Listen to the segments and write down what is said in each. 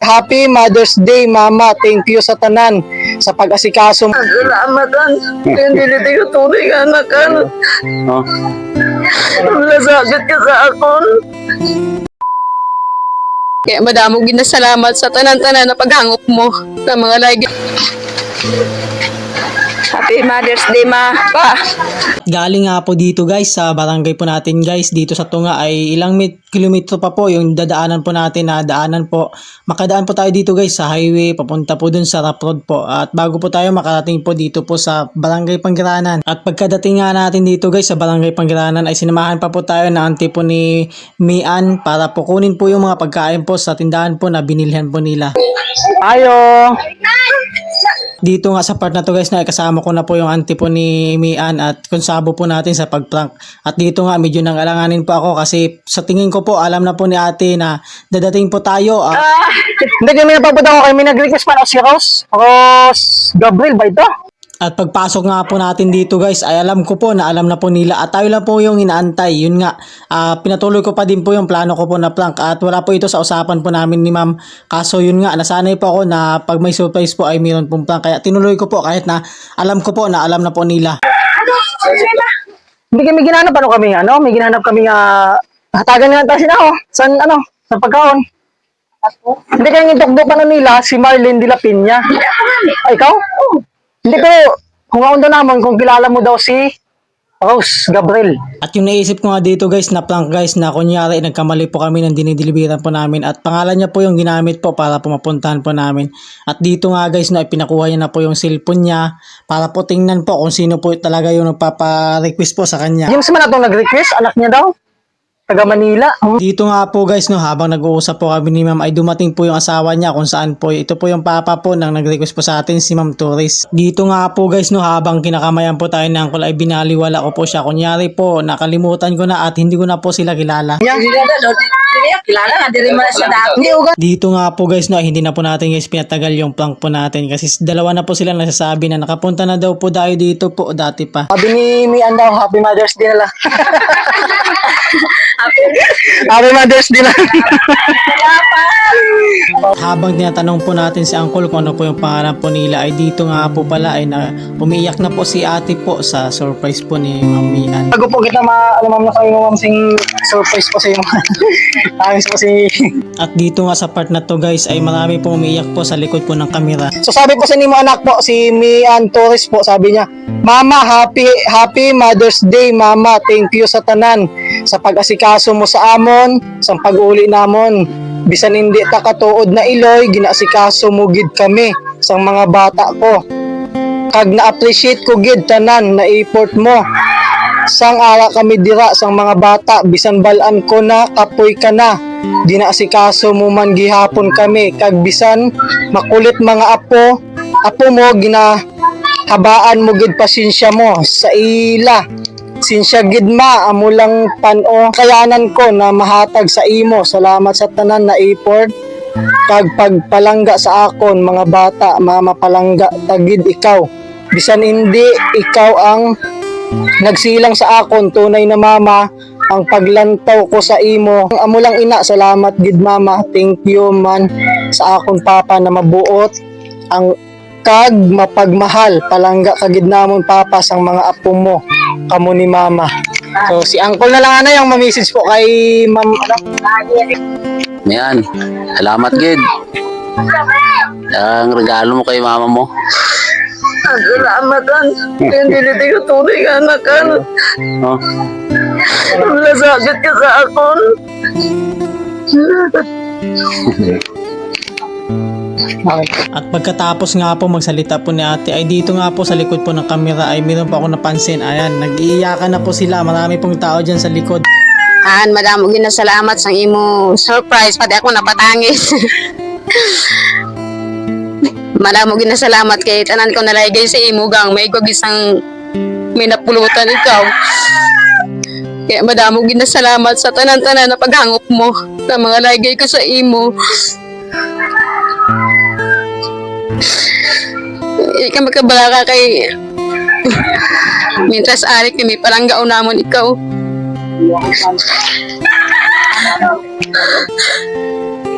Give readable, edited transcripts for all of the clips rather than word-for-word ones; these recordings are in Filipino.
Happy Mother's Day, Mama. Thank you sa tanan sa pag-asikaso. Salamat an. Hindi ko tunay nga anak an. Oh. Nasagit ka sa akon. Kaya madamo ginasalamat sa tanan-tanan na paghangop mo sa mga lagi. Happy Mother's Day, ma. Pa. Galing nga po dito guys sa barangay po natin guys, dito sa Tunga ay ilang kilometro pa po yung dadaanan po natin na daanan po. Makadaan po tayo dito guys sa highway papunta po dun sa Rough Road po. At bago po tayo makarating po dito po sa Barangay Panggiranan. At pagkadating nga natin dito guys sa Barangay Panggiranan ay sinamahan pa po tayo ng auntie po ni Mian para po kunin po yung mga pagkain po sa tindahan po na binilhan po nila. Ayo! Dito nga sa part na to guys na kasama ko na po yung auntie po ni Mian at konsabo po natin sa pagprank. At dito nga medyo nang alanganin po ako kasi sa tingin ko po alam na po ni ate na dadating po tayo. Hindi kami napapunta ko kami nag-request para si Rose Gabriel ba ito? At pagpasok nga po natin dito guys ay alam ko po na alam na po nila at tayo lang po yung inaantay. Yun nga, pinatuloy ko pa din po yung plano ko po na prank at wala po ito sa usapan po namin ni ma'am. Kaso yun nga, nasanay po ako na pag may surprise po ay mayroon pong prank. Kaya tinuloy ko po kahit na alam ko po na alam na po nila. Hindi kami ginanap may ginanap kami hatagan nga tayo sa pagkaon. Hindi kayo ngindok-dokan na nila si Marlene de la Piña. Ay, ikaw? Hindi ko, kung ako naman, kung kilala mo daw si Rose Gabriel. At yung naisip ko nga dito guys na prank guys na kunyari nagkamali po kami ng dinideliveran po namin at pangalan niya po yung ginamit po para po mapuntahan po namin. At dito nga guys na pinakuha niya na po yung cellphone niya para po tingnan po kung sino po talaga yung nagpapa-request po sa kanya. Yung si man atong nag-request, anak niya daw, taga Manila. Dito nga po guys no, habang nag-uusap po kami ni ma'am ay dumating po yung asawa niya kung saan po. Ito po yung papa po nang nag-request po sa atin si Ma'am Torres. Dito nga po guys no, habang kinakamayan po tayo ng uncle ay binaliwala ko po siya. Kunyari po nakalimutan ko na at hindi ko na po sila kilala. Kilala nga, di rin mo na siya dati. Dito nga po guys no, hindi na po natin guys pinatagal yung prank po natin kasi dalawa na po sila nagsasabi na nakapunta na daw po tayo dito po dati pa. Sabi ni Mian daw, Happy Mother's Day nila. Happy Mother's Day na. Habang tinatanong po natin si uncle kung ano po yung pangalan po nila ay dito nga po pala ay umiiyak na po si ate po sa surprise po ni Ma'am Mian. Bago po kita alam na kayo ma'am sing surprise po sa iyo. Ayos po si... At dito nga sa part na to guys ay marami po umiiyak po sa likod po ng kamera. So sabi po sa nimo anak po, si Mian Torres po, sabi niya, Mama, happy Mother's Day, Mama. Thank you sa tanan sa pag-asikaso mo sa amon, sa pag-uli namon. Bisan hindi ta katuod na iloy, ginaasikaso mo gid kami sa mga bata ko. Kag na-appreciate ko gid tanan na effort mo. Sang ara kami dira sang mga bata, bisan balan ko na kapoy ka na. Ginaasikaso mo man gihapon kami, kag bisan makulit mga apo mo ginahabaan mo gid pasensya mo sa ila. Sinsya gid ma, amo lang pano kayanan ko na mahatag sa imo. Salamat sa tanan na effort kag pagpalangga sa akon mga bata, mama palangga tagid ikaw. Bisan hindi ikaw ang nagsilang sa akon, tunay na mama ang paglantaw ko sa imo. Amo lang ina, salamat gid mama. Thank you man sa akon papa na mabuot ang kag mapagmahal. Palangga kagid namon papa sang mga apo mo kamo ni mama. So si uncle na lang yung ma-message po kay ma'am Yan. Salamat gid. Ang regalo mo kay mama mo. Salamat an. Hindi ko tunay nga anak an. Oh. Nasagit ka sa akon. At pagkatapos nga po magsalita po ni ate ay dito nga po sa likod po ng kamera ay meron po ako napansin. Ayan, nag-iiyakan na po sila. Marami pong tao dyan sa likod. Madamo ginasalamat sa imo surprise pati ako napatangis. Madamo ginasalamat kay tanan ko nalagay sa imo gang may isang may napulutan ikaw. Kaya madamo ginasalamat sa tanan-tanan na paghangop mo sa mga lagay ko sa imo. Ikaw magkabalaka kay Mientras ari kami palanggaw namon ikaw.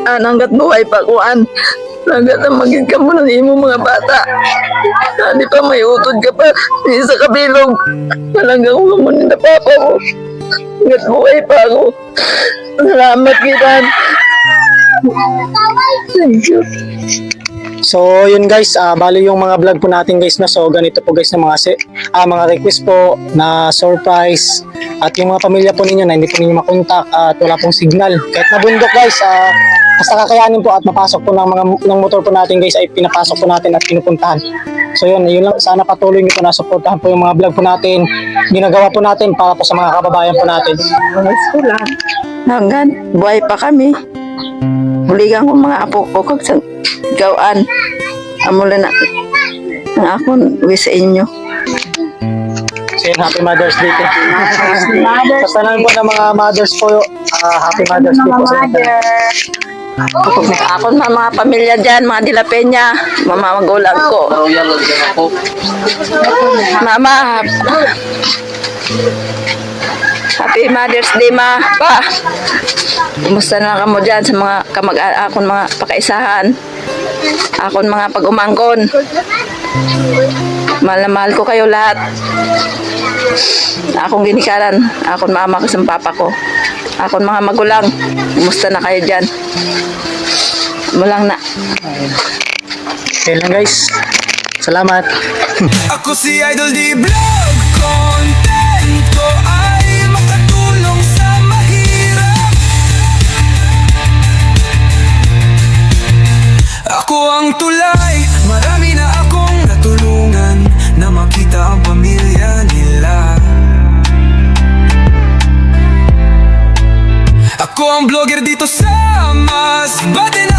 hanggat buhay pa kuan. Hanggat ang maging ka mo ng imo mga bata. Hindi pa may utod ka pa. Di sa kabilog. Malanggang ko mo na papa mo. Hanggat buhay pa ako. Salamat kita. Thank you. So yun guys, bali yung mga vlog po natin guys na, so ganito po guys na mga request po na surprise, at yung mga pamilya po ninyo na hindi po ninyo makontak at wala pong signal kahit nabundok guys, basta kakayanin po at mapasok po ng motor po natin guys, ay pinapasok po natin at pinupuntahan. So yun lang, sana patuloy nyo po na supportahan po yung mga vlog po natin, ginagawa po natin para po sa mga kababayan po natin. Hanggang buhay pa kami. Huligan ko mga apo ko kag sa gawaan. Amula na ang akong wish sa inyo. So yun, Happy Mother's Day po. Sa tanan po ng mga mothers po, Happy Mother's Day po sa inyo. Akon mga pamilya dyan, mga dilapenya, mama magulang ko. Mama, Happy Mother's Day, ma. Pa, kumusta na kamo dyan sa mga akon mga pakaisahan, akon mga pag-umangkon. Mahal na mahal ko kayo lahat. Akong ginikaran, akon mama ko sa papa ko. Akon mga magulang, kumusta na kayo dyan? Mulang na. Okay lang guys, salamat. Ako si Idol D Vlog. Content ko ay makatulong sa mahirap. Ako ang tulay, marami na akong natulungan na makita ang pamilya nila. Ako ang vlogger dito sa Masbate.